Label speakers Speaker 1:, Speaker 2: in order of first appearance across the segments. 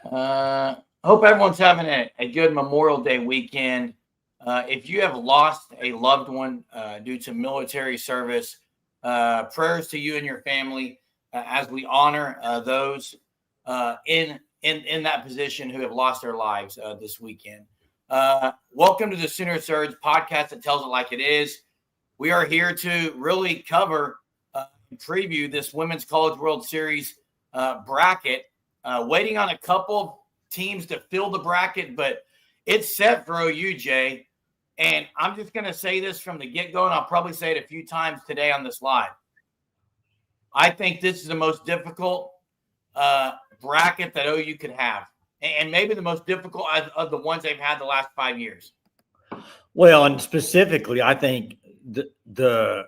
Speaker 1: Hope everyone's having a good Memorial Day weekend. If you have lost a loved one due to military service, prayers to you and your family as we honor those in that position who have lost their lives this weekend. Welcome to the Sooner Surge podcast that tells it like it is. We are here to really cover and preview this Women's College World Series bracket. Waiting on a couple teams to fill the bracket, but it's set for OU, Jay. And I'm just going to say this from the get-go, and I'll probably say it a few times today on this live. I think this is the most difficult bracket that OU could have, and maybe the most difficult of the ones they've had the last 5 years.
Speaker 2: Well, and specifically, I think the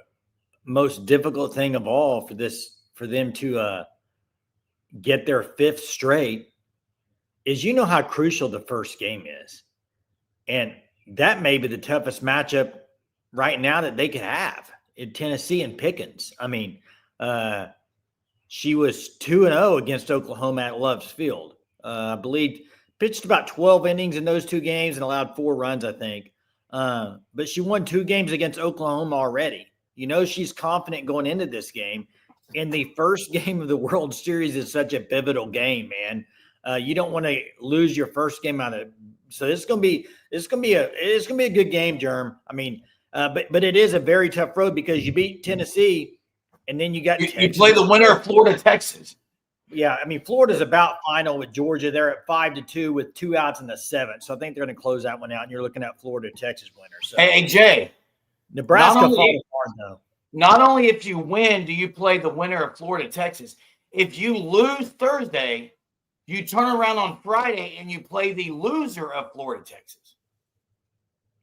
Speaker 2: most difficult thing of all for them to get their fifth straight is how crucial the first game is. And that may be the toughest matchup right now that they could have in Tennessee and Pickens. I mean, she was 2-0 against Oklahoma at Love's Field. I believe pitched about 12 innings in those two games and allowed 4 runs, I think. But she won 2 games against Oklahoma already. She's confident going into this game. And the first game of the World Series is such a pivotal game, man. You don't want to lose your first game out of it. So it's gonna be a good game, Germ. I mean, but it is a very tough road because you beat Tennessee, and then you got
Speaker 1: you play the winner of Florida, Texas.
Speaker 2: Yeah, I mean Florida's about final with Georgia. They're at 5-2 with 2 outs in the 7th. So I think they're going to close that one out, and you're looking at Florida, Texas winner. So
Speaker 1: hey Jay,
Speaker 2: Nebraska falls hard though.
Speaker 1: Not only if you win, do you play the winner of Florida, Texas. If you lose Thursday, you turn around on Friday and you play the loser of Florida, Texas.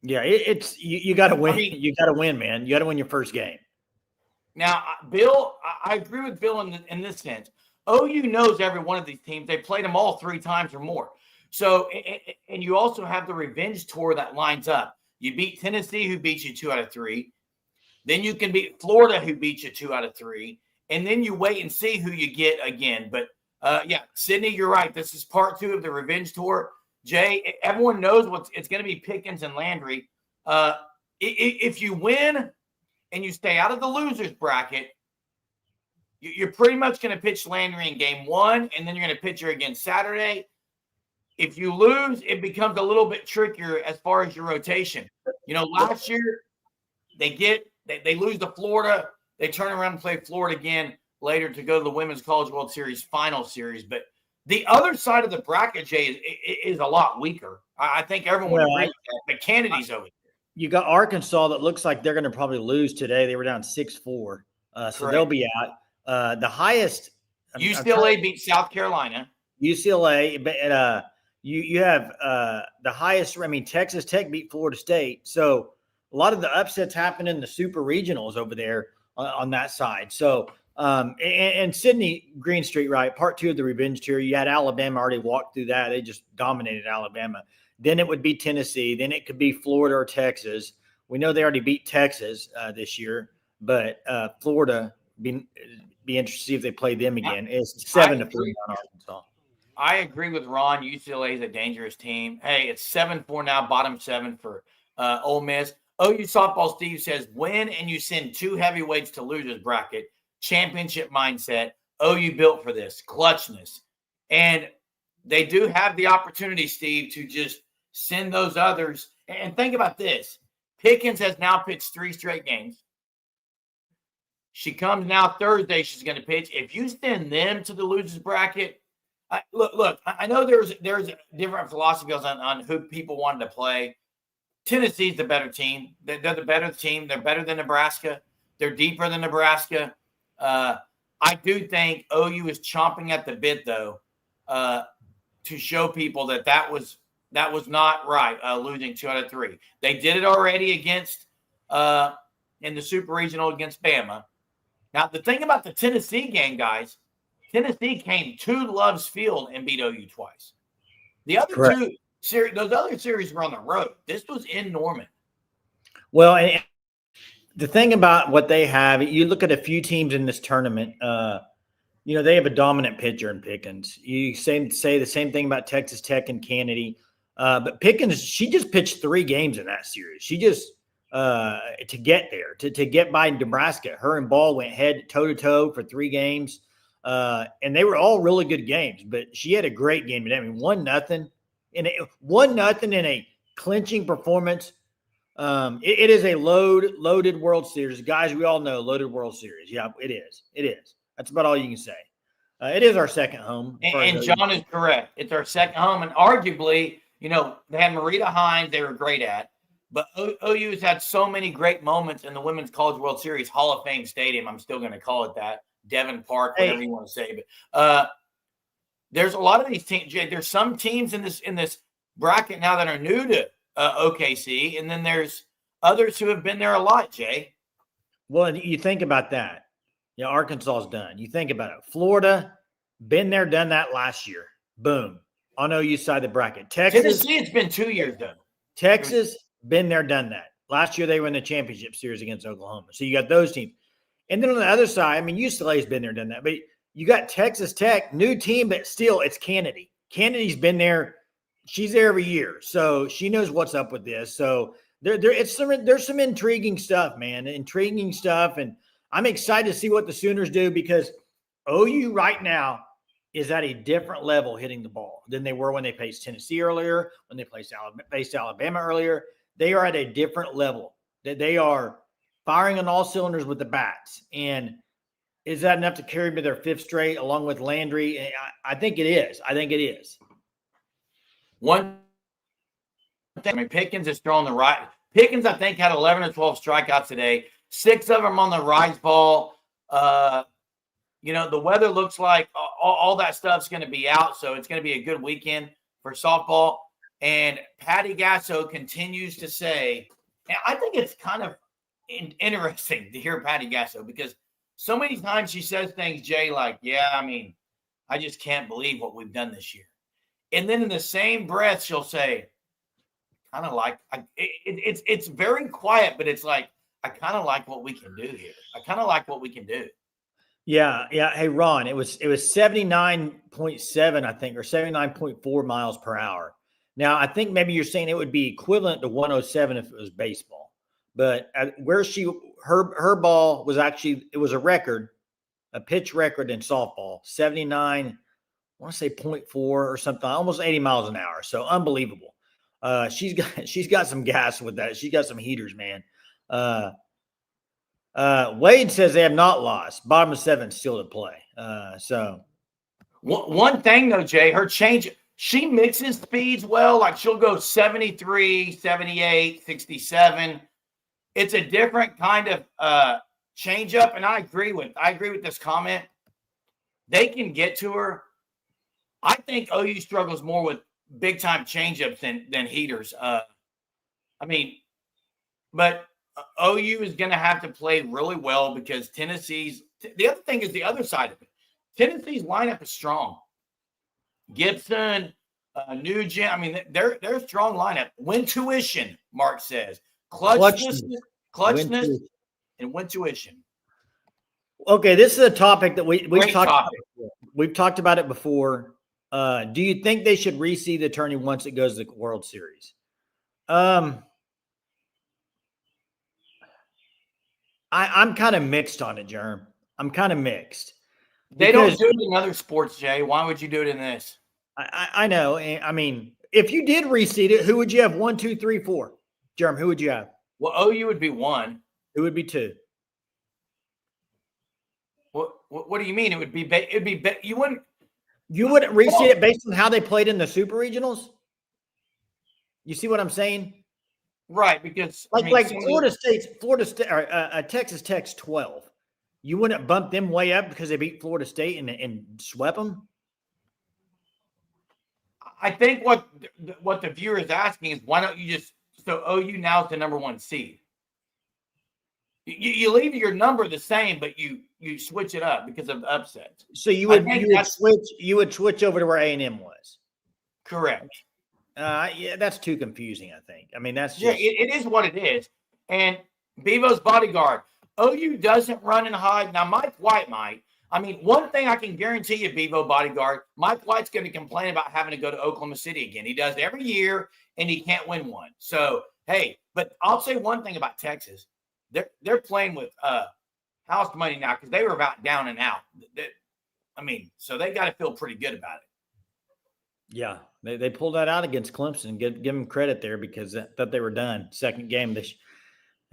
Speaker 2: Yeah, it's you got to win. I mean, you got to win, man. You got to win your first game.
Speaker 1: Now, Bill, I agree with Bill in this sense. OU knows every one of these teams. They played them all 3 times or more. So, and you also have the revenge tour that lines up. You beat Tennessee, who beat you 2 out of 3. Then you can beat Florida, who beat you 2 out of 3. And then you wait and see who you get again. But, yeah, Sydney, you're right. This is part 2 of the revenge tour. Jay, everyone knows it's going to be Pickens and Landry. If you win and you stay out of the losers bracket, you're pretty much going to pitch Landry in game 1, and then you're going to pitch her again Saturday. If you lose, it becomes a little bit trickier as far as your rotation. Last year they lose to Florida. They turn around and play Florida again later to go to the Women's College World Series final series. But the other side of the bracket, Jay, is a lot weaker. I think everyone agrees with that. But Kennedy's over there.
Speaker 2: You got Arkansas that looks like they're going to probably lose today. They were down 6-4. So they'll be out. The highest –
Speaker 1: UCLA beat South Carolina.
Speaker 2: UCLA, but you have the highest – I mean, Texas Tech beat Florida State. So a lot of the upsets happen in the super regionals over there on that side. So and Sydney Greenstreet, right, part 2 of the revenge tour. You had Alabama already walked through that. They just dominated Alabama. Then it would be Tennessee. Then it could be Florida or Texas. We know they already beat Texas this year, but Florida be interested to see if they play them again. It's 7-3 on Arkansas.
Speaker 1: I agree with Ron. UCLA is a dangerous team. Hey, it's 7-4 now, bottom 7 for Ole Miss. OU softball Steve says, win and you send 2 heavyweights to losers bracket. Championship mindset. OU built for this. Clutchness. And they do have the opportunity, Steve, to just send those others. And think about this. Pickens has now pitched 3 straight games. She comes now Thursday. She's going to pitch. If you send them to the losers bracket, look. I know there's different philosophies on who people wanted to play. Tennessee's the better team. They're the better team. They're better than Nebraska. They're deeper than Nebraska. I do think OU is chomping at the bit, though, to show people that was not right, losing 2 out of 3. They did it already against in the Super Regional against Bama. Now, the thing about the Tennessee game, guys, Tennessee came to Love's Field and beat OU twice. The other 2 series, those other series were on the road. This was in Norman.
Speaker 2: Well, and the thing about what they have, you look at a few teams in this tournament, they have a dominant pitcher in Pickens. You say the same thing about Texas Tech and Kennedy. But Pickens, she just pitched 3 games in that series. She just to get there, to get by Nebraska. Her and Ball went head toe-to-toe for 3 games. And they were all really good games, but she had a great game today. I mean, 1-0 in a clinching performance. It is a loaded World Series. Guys, we all know loaded World Series. Yeah, it is. It is. That's about all you can say. It is our second home.
Speaker 1: And John is correct. It's our second home. And arguably, they had Marita Hines they were great at. But OU's had so many great moments in the Women's College World Series, Hall of Fame Stadium. I'm still going to call it that. Devon Park, whatever you want to say. But there's a lot of these teams. Jay, there's some teams in this bracket now that are new to OKC. And then there's others who have been there a lot, Jay.
Speaker 2: Well, you think about that. Arkansas is done. You think about it. Florida, been there, done that last year. Boom. On OU side of the bracket. Texas.
Speaker 1: Tennessee, it's been 2 years done.
Speaker 2: Texas, been there, done that. Last year they were in the championship series against Oklahoma. So you got those teams. And then on the other side, I mean, UCLA's been there, done that. But you got Texas Tech, new team, but still it's Kennedy. Kennedy's been there. She's there every year. So she knows what's up with this. So there's some intriguing stuff, man. Intriguing stuff. And I'm excited to see what the Sooners do because OU right now is at a different level hitting the ball than they were when they faced Tennessee earlier, when they faced Alabama earlier. They are at a different level. That they are firing on all cylinders with the bats. And is that enough to carry to their 5th straight along with Landry? I think it is.
Speaker 1: One thing, Pickens is throwing the right. Pickens, I think, had 11 or 12 strikeouts today. 6 of them on the rise ball. The weather looks like all that stuff's going to be out, so it's going to be a good weekend for softball. And Patty Gasso continues to say, and I think it's kind of interesting to hear Patty Gasso because so many times she says things, Jay, like, I just can't believe what we've done this year. And then in the same breath, she'll say, kind of like, it's very quiet, but it's like, I kind of like what we can do here. I kind of like what we can do.
Speaker 2: Yeah. Hey, Ron, it was 79.7, I think, or 79.4 miles per hour. Now, I think maybe you're saying it would be equivalent to 107 if it was baseball. But where her ball was actually, it was a pitch record in softball, 79, I want to say 0.4 or something, almost 80 miles an hour. So unbelievable. She's got some gas with that. She's got some heaters, man. Wade says they have not lost. Bottom of 7 still to play. So
Speaker 1: one thing though, Jay, her change, she mixes speeds well. Like she'll go 73, 78, 67. It's a different kind of change up. And I agree with this comment. They can get to her. I think OU struggles more with big time changeups than heaters. But OU is going to have to play really well because Tennessee's – the other thing is the other side of it. Tennessee's lineup is strong. Gibson, Nugent, they're a strong lineup. Wintuition, Mark says. Clutchness, and Wintuition.
Speaker 2: Okay, this is a topic that we've talked about before. We've talked about it before. Do you think they should reseed the tourney once it goes to the World Series? I'm kind of mixed on it, Jerm. I'm kind of mixed.
Speaker 1: They don't do it in other sports, Jay. Why would you do it in this?
Speaker 2: I know. I mean, if you did reseed it, who would you have? 1, 2, 3, 4. Jerm, who would you have?
Speaker 1: Well, OU would be 1.
Speaker 2: Who would be 2?
Speaker 1: What do you mean? It'd be you wouldn't
Speaker 2: reseed it based on how they played in the Super Regionals? You see what I'm saying?
Speaker 1: Right, because
Speaker 2: Florida State, Texas Tech's 12. You wouldn't bump them way up because they beat Florida State and swept them?
Speaker 1: I think what the viewer is asking is why don't you just so OU now is the number 1 seed. You leave your number the same, but you switch it up because of upsets.
Speaker 2: So you would switch over to where A&M was.
Speaker 1: Correct.
Speaker 2: Yeah, that's too confusing, I think. That's just...
Speaker 1: Yeah, it is what it is. And Bevo's bodyguard, OU doesn't run and hide. Now, Mike White might, I mean, one thing I can guarantee you, Bevo Bodyguard, Mike White's going to complain about having to go to Oklahoma City again. He does every year, and he can't win one. So, hey, but I'll say one thing about Texas. They're playing with house money now because they were about down and out. So they got to feel pretty good about it.
Speaker 2: Yeah, they pulled that out against Clemson. Give them credit there because I thought they were done. Second game, they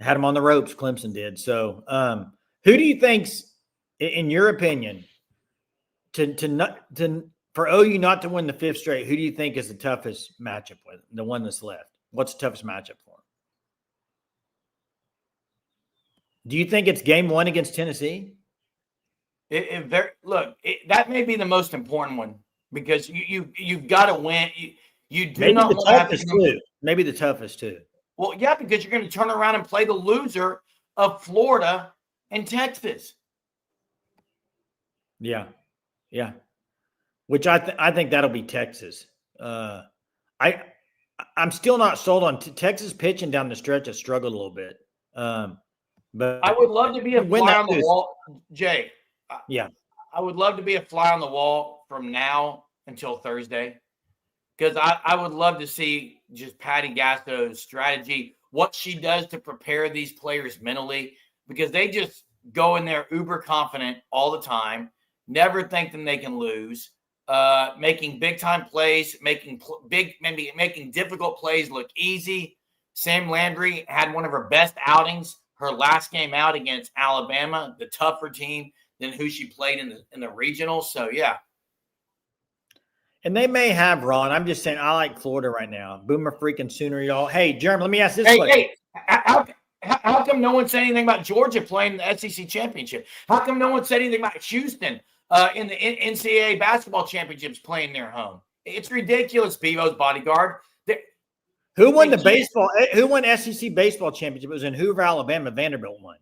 Speaker 2: had them on the ropes. Clemson did. So, who do you think's, in your opinion, for OU not to win the fifth straight? Who do you think is the toughest matchup with the one that's left? What's the toughest matchup for them? Do you think it's game one against Tennessee?
Speaker 1: That may be the most important one because you've got to win. You do
Speaker 2: Maybe
Speaker 1: not
Speaker 2: the
Speaker 1: want to have
Speaker 2: toughest
Speaker 1: to
Speaker 2: too. Maybe the toughest too.
Speaker 1: Well, yeah, because you're going to turn around and play the loser of Florida and Texas.
Speaker 2: Yeah. Which I think that'll be Texas. I'm still not sold on Texas pitching down the stretch. Has struggled a little bit. But
Speaker 1: I would love to be a fly on the wall, Jay.
Speaker 2: Yeah,
Speaker 1: I would love to be a fly on the wall from now until Thursday, because I would love to see just Patty Gasso's strategy, what she does to prepare these players mentally, because they just go in there uber confident all the time, never thinking they can lose, making big time plays, making difficult plays look easy. Sam Landry had one of her best outings, her last game out against Alabama, the tougher team than who she played in the regional. So, yeah.
Speaker 2: And they may have, Ron. I'm just saying I like Florida right now. Boomer freaking Sooner, y'all. Hey, Jeremy, let me ask this question.
Speaker 1: Hey, how come no one said anything about Georgia playing the SEC championship? How come no one said anything about Houston in the NCAA basketball championships playing their home? It's ridiculous, Bevo's Bodyguard.
Speaker 2: Who won the baseball? Who won SEC baseball championship? It was in Hoover, Alabama. Vanderbilt won.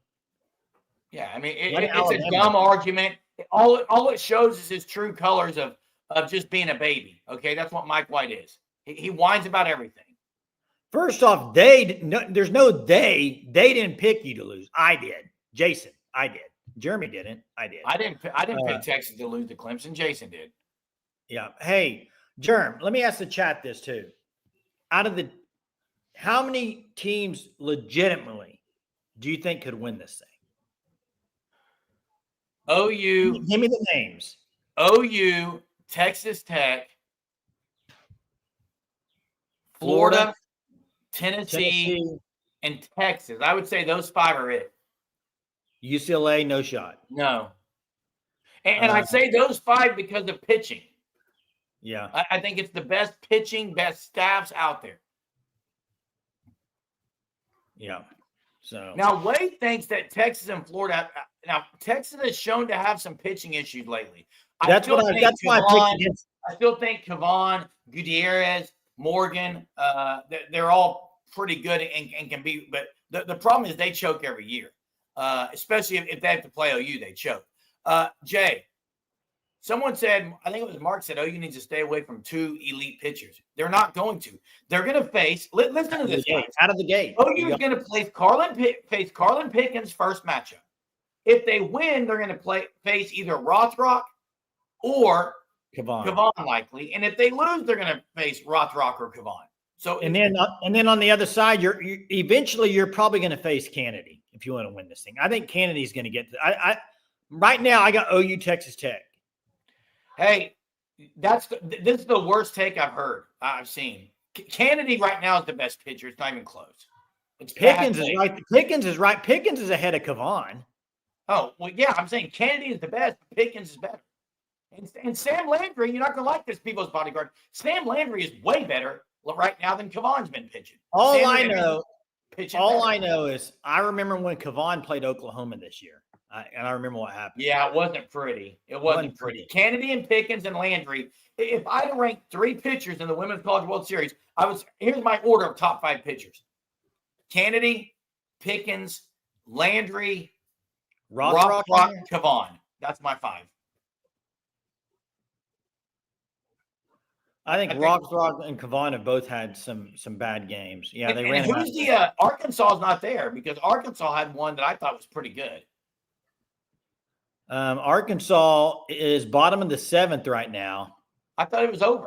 Speaker 1: Yeah, I mean, it's a dumb argument. All it shows is his true colors of just being a baby. Okay, that's what Mike White is. He whines about everything.
Speaker 2: First off, there's no they. They didn't pick you to lose. I did. Jason, I did. Jeremy didn't. I did.
Speaker 1: I didn't pick Texas to lose to Clemson. Jason did.
Speaker 2: Yeah. Hey, Jerm, let me ask the chat this too. How many teams legitimately do you think could win this thing?
Speaker 1: OU.
Speaker 2: Give me the names.
Speaker 1: OU, Texas Tech, Florida, Tennessee, and Texas. I would say those five are it.
Speaker 2: UCLA, no shot.
Speaker 1: No. And I'd say those five because of pitching.
Speaker 2: Yeah.
Speaker 1: I think it's the best pitching, best staffs out there.
Speaker 2: Yeah. So
Speaker 1: now Wade thinks that Texas and Florida. Now Texas has shown to have some pitching issues lately. I still think Kavon, Gutierrez, Morgan. They're all pretty good and can be. But the problem is they choke every year, especially if they have to play OU. They choke. Jay, someone said, I think it was Mark said, OU needs to stay away from two elite pitchers. They're not going to. They're going to face. Listen to this.
Speaker 2: Out of the gate.
Speaker 1: OU is going to face Carlin Pickens' first matchup. If they win, they're going to face either Rothrock or Kavon likely. And if they lose, they're going to face Rothrock or Kavon. So
Speaker 2: and then on the other side, you're eventually probably going to face Kennedy if you want to win this thing. I think Kennedy's going to get. Right now I got OU Texas Tech.
Speaker 1: Hey, this is the worst take I've seen. Kennedy right now is the best pitcher. It's not even close.
Speaker 2: Pickens is right. Pickens is right. Pickens is ahead of Kavon.
Speaker 1: Oh, well, yeah, I'm saying Kennedy is the best. Pickens is better. And Sam Landry, you're not going to like this, People's Bodyguard. Sam Landry is way better right now than Kavon's been pitching.
Speaker 2: All I know is I remember when Kavon played Oklahoma this year. And I remember what happened.
Speaker 1: Yeah, it wasn't pretty. It wasn't pretty. Kennedy and Pickens and Landry. If I had ranked three pitchers in the Women's College World Series, here's my order of top five pitchers: Kennedy, Pickens, Landry, Rothrock, Kavon. That's my five.
Speaker 2: I think Rothrock and Kavon have both had some bad games. Yeah, they ran.
Speaker 1: Who's the Arkansas is not there because Arkansas had one that I thought was pretty good.
Speaker 2: Arkansas is bottom of the 7th right now.
Speaker 1: I thought it was over.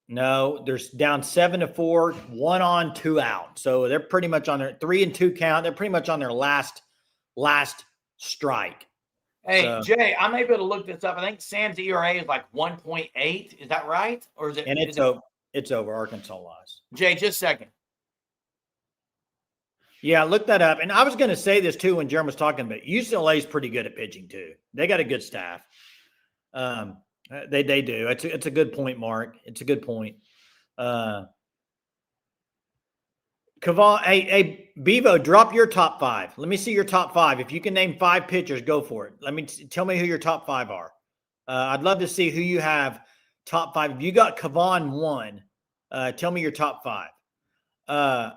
Speaker 2: No, they're down 7-4, 1 on, 2 out. So they're pretty much on their 3-2 count. They're pretty much on their last strike.
Speaker 1: Hey,
Speaker 2: So,
Speaker 1: Jay, I'm able to look this up. I think Sam's ERA is like 1.8. Is that right? Or is it?
Speaker 2: And it's over. Arkansas lost.
Speaker 1: Jay, just a second.
Speaker 2: Yeah, look that up. And I was going to say this too when Jeremy was talking about UCLA is pretty good at pitching too. They got a good staff. They do. It's a good point, Mark. It's a good point. Kavon, hey, Bevo, drop your top 5. Let me see your top 5. If you can name 5 pitchers, go for it. Tell me who your top 5 are. I'd love to see who you have top 5. If you got Kavon 1, tell me your top 5.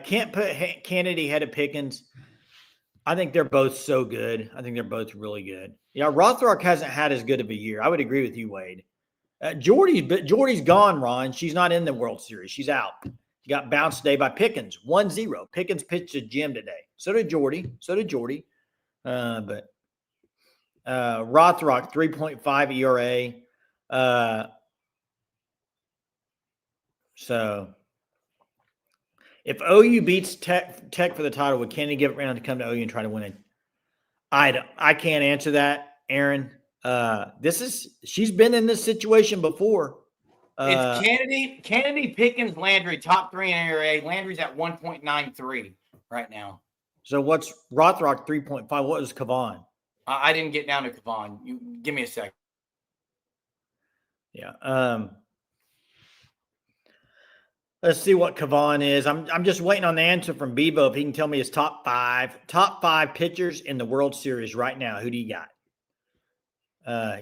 Speaker 2: Can't put Kennedy ahead of Pickens. I think they're both so good. I think they're both really good. Yeah, Rothrock hasn't had as good of a year. I would agree with you, Wade. Jordy's gone, Ron. She's not in the World Series. She's out. She got bounced today by Pickens, 1-0. Pickens pitched to Jim today. So did Jordy. But Rothrock, 3.5 ERA. So if OU beats Tech for the title, would Kennedy give it around to come to OU and try to win it? I can't answer that, Aaron. She's been in this situation before.
Speaker 1: It's Kennedy, Pickens, Landry, top 3 in ERA. Landry's at 1.93 right now.
Speaker 2: So what's Rothrock 3.5? What was Kavon?
Speaker 1: I didn't get down to Kavon. You give me a second.
Speaker 2: Yeah. Let's see what Kavon is. I'm just waiting on the answer from Bebo if he can tell me his top 5 pitchers in the World Series right now. Who do you got?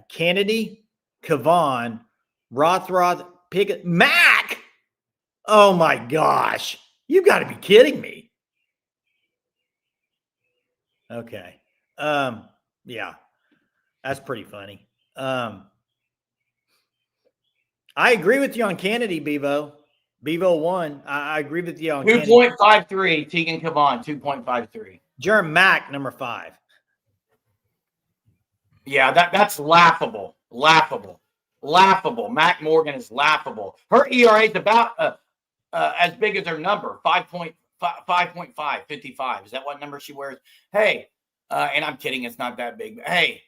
Speaker 2: Kennedy, Kavon, Rothrock, Pickett, Mac. Oh my gosh. You got to be kidding me. Okay. Yeah. That's pretty funny. I agree with you on Kennedy, Bevo. Bevo 1. I agree with you on
Speaker 1: 2.53. Tegan Kavon, 2.53.
Speaker 2: Jerm Mack, number 5.
Speaker 1: Yeah, that's laughable. Mac Morgan is laughable. Her ERA is about as big as her number, 5.5, 55. Is that what number she wears? Hey, and I'm kidding, it's not that big. But hey,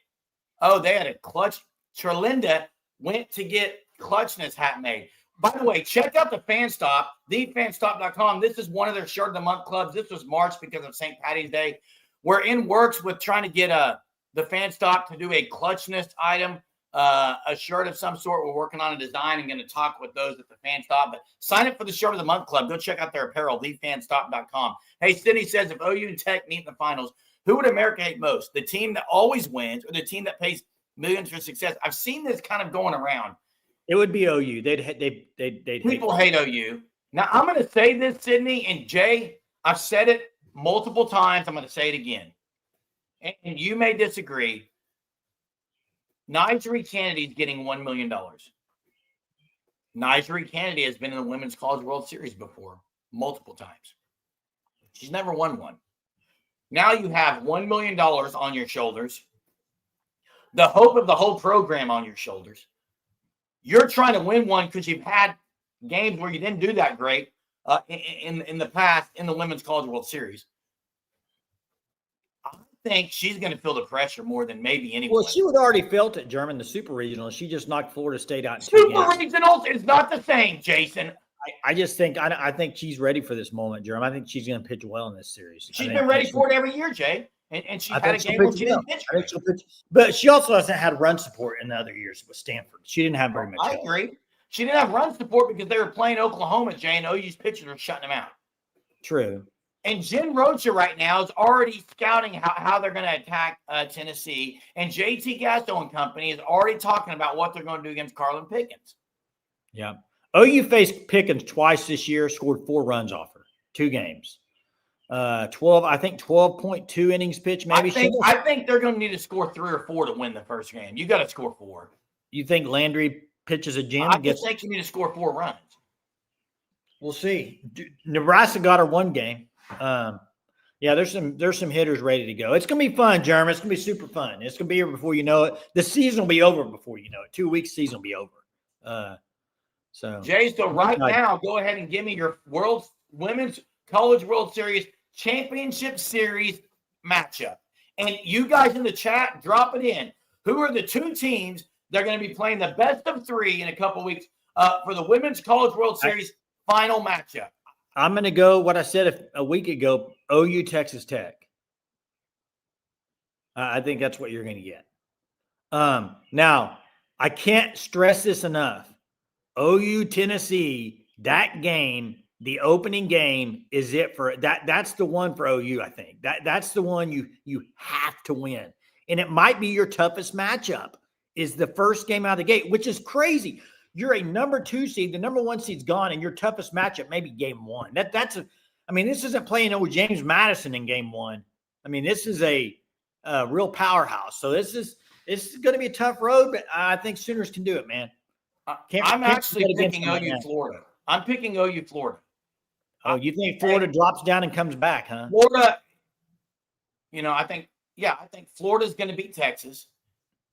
Speaker 1: they had a clutch. Terlinda went to get Clutchness hat made. By the way, check out the Fan Stop, thefanstop.com. This is one of their shirt of the month clubs. This was March because of St. Patty's Day. We're in works with trying to get the Fan Stop to do a Clutchness item, a shirt of some sort. We're working on a design and going to talk with those at the Fan Stop. But sign up for the shirt of the month club. Go check out their apparel, thefanstop.com. Hey, Sydney says, if OU and Tech meet in the finals, who would America hate most? The team that always wins or the team that pays millions for success? I've seen this kind of going around.
Speaker 2: It would be OU. They'd
Speaker 1: People hate OU. Now, I'm going to say this, Sydney and Jay. I've said it multiple times. I'm going to say it again. And you may disagree. Nyjari Kennedy is getting $1 million. Nyjari Kennedy has been in the Women's College World Series before, multiple times. She's never won one. Now you have $1 million on your shoulders. The hope of the whole program on your shoulders. You're trying to win one because you've had games where you didn't do that great in the past in the Women's College World Series. I think she's going to feel the pressure more than maybe anyone.
Speaker 2: Well, she would already felt it, German, the Super Regional. She just knocked Florida State out.
Speaker 1: Super Regionals is not the same, Jason.
Speaker 2: I just think I think she's ready for this moment, Jeremy. I think she's going to pitch well in this series.
Speaker 1: She's been ready for it every year, Jay. And she had a game where she didn't pitch.
Speaker 2: But she also hasn't had run support in the other years with Stanford. She didn't have very much.
Speaker 1: I agree. She didn't have run support because they were playing Oklahoma, Jay, and OU's pitchers were shutting them out.
Speaker 2: True.
Speaker 1: And Jen Rocha right now is already scouting how they're going to attack Tennessee. And JT Gasto and company is already talking about what they're going to do against Carlin Pickens.
Speaker 2: Yeah. OU faced Pickens twice this year, scored 4 runs off her, 2 games. 12.2 innings pitched. Maybe
Speaker 1: I think they're going to need to score 3 or 4 to win the first game. You got to score 4.
Speaker 2: You think Landry pitches a gem?
Speaker 1: I just think you need to score 4 runs.
Speaker 2: We'll see. Nebraska got her 1 game. Yeah, there's some hitters ready to go. It's gonna be fun, Jeremy. It's gonna be super fun. It's gonna be here before you know it. The season will be over before you know it. 2 weeks season will be over. So
Speaker 1: Jay, so right now, go ahead and give me your Women's College World Series Championship Series matchup. And you guys in the chat, drop it in. Who are the two teams that are going to be playing the best of three in a couple weeks for the Women's College World Series final matchup?
Speaker 2: I'm going to go what I said a week ago, OU Texas Tech. I think that's what you're going to get. Now, I can't stress this enough. OU Tennessee, that game, the opening game is it for that. That's the one for OU, I think. That's the one you have to win. And it might be your toughest matchup is the first game out of the gate, which is crazy. You're a number 2 seed, the number 1 seed's gone, and your toughest matchup maybe game 1. This isn't playing old James Madison in game 1. I mean, this is a real powerhouse. So this is going to be a tough road, but I think Sooners can do it, man.
Speaker 1: I'm actually picking OU Florida. I'm picking OU Florida.
Speaker 2: Oh, you think Florida drops down and comes back, huh?
Speaker 1: Florida, I think Florida's going to beat Texas.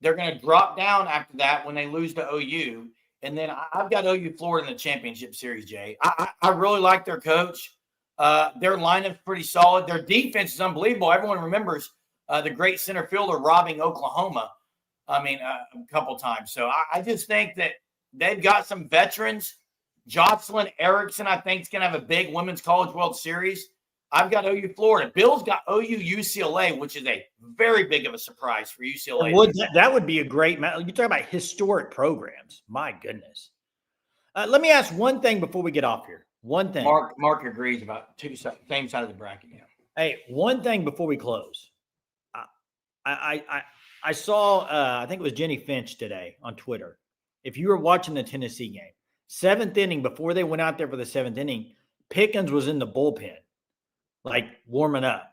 Speaker 1: They're going to drop down after that when they lose to OU. And then I've got OU Florida in the championship series, Jay. I really like their coach. Their lineup's pretty solid. Their defense is unbelievable. Everyone remembers the great center fielder robbing Oklahoma, a couple times. So I just think that they've got some veterans. Jocelyn Erickson, I think, is going to have a big Women's College World Series. I've got OU Florida. Bill's got OU UCLA, which is a very big of a surprise for UCLA.
Speaker 2: That would be a great match. You talk about historic programs. My goodness. Let me ask one thing before we get off here. One thing.
Speaker 1: Mark agrees about same side of the bracket. Yeah.
Speaker 2: Hey, one thing before we close. I saw, I think it was Jenny Finch today on Twitter. If you were watching the Tennessee game, 7th inning, before they went out there for the 7th inning, Pickens was in the bullpen, like warming up.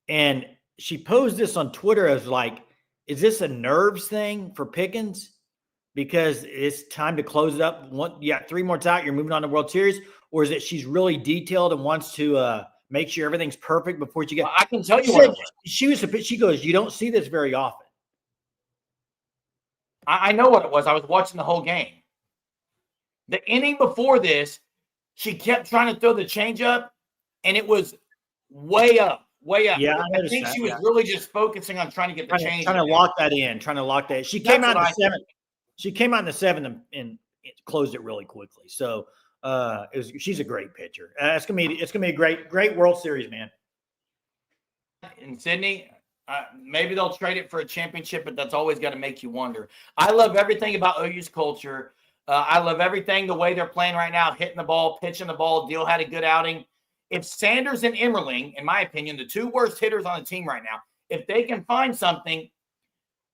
Speaker 2: And she posed this on Twitter as like, is this a nerves thing for Pickens? Because it's time to close it up. You got 3 more out, you're moving on to World Series? Or is it she's really detailed and wants to make sure everything's perfect before she gets?
Speaker 1: Well, I can tell you
Speaker 2: she goes, you don't see this very often.
Speaker 1: I know what it was. I was watching the whole game. The inning before this, she kept trying to throw the changeup, and it was way up.
Speaker 2: Yeah,
Speaker 1: I think she was really just focusing on trying to get the change.
Speaker 2: Trying to lock that in. She came out in the 7th. She came out in the 7th and closed it really quickly. So she's a great pitcher. It's gonna be a great World Series, man.
Speaker 1: In Sydney, maybe they'll trade it for a championship, but that's always got to make you wonder. I love everything about OU's culture. I love everything, the way they're playing right now, hitting the ball, pitching the ball. Deal had a good outing. If Sanders and Emmerling, in my opinion, the 2 worst hitters on the team right now, if they can find something,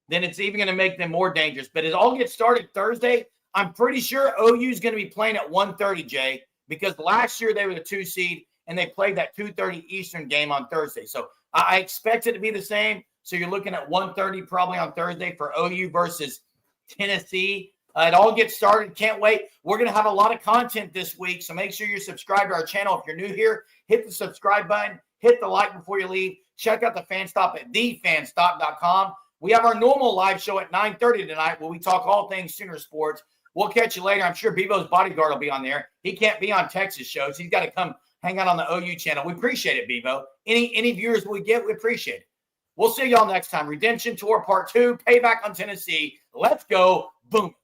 Speaker 1: then it's even going to make them more dangerous. But it all gets started Thursday. I'm pretty sure OU is going to be playing at 1:30, Jay, because last year they were the 2 seed, and they played that 2:30 Eastern game on Thursday. So I expect it to be the same. So you're looking at 1:30 probably on Thursday for OU versus Tennessee. It all gets started. Can't wait. We're going to have a lot of content this week, so make sure you're subscribed to our channel. If you're new here, hit the subscribe button. Hit the like before you leave. Check out the Fan Stop at thefanstop.com. We have our normal live show at 9:30 tonight where we talk all things Sooner sports. We'll catch you later. I'm sure Bevo's bodyguard will be on there. He can't be on Texas shows. He's got to come hang out on the OU channel. We appreciate it, Bevo. Any viewers we get, we appreciate it. We'll see y'all next time. Redemption Tour Part 2, Payback on Tennessee. Let's go. Boom.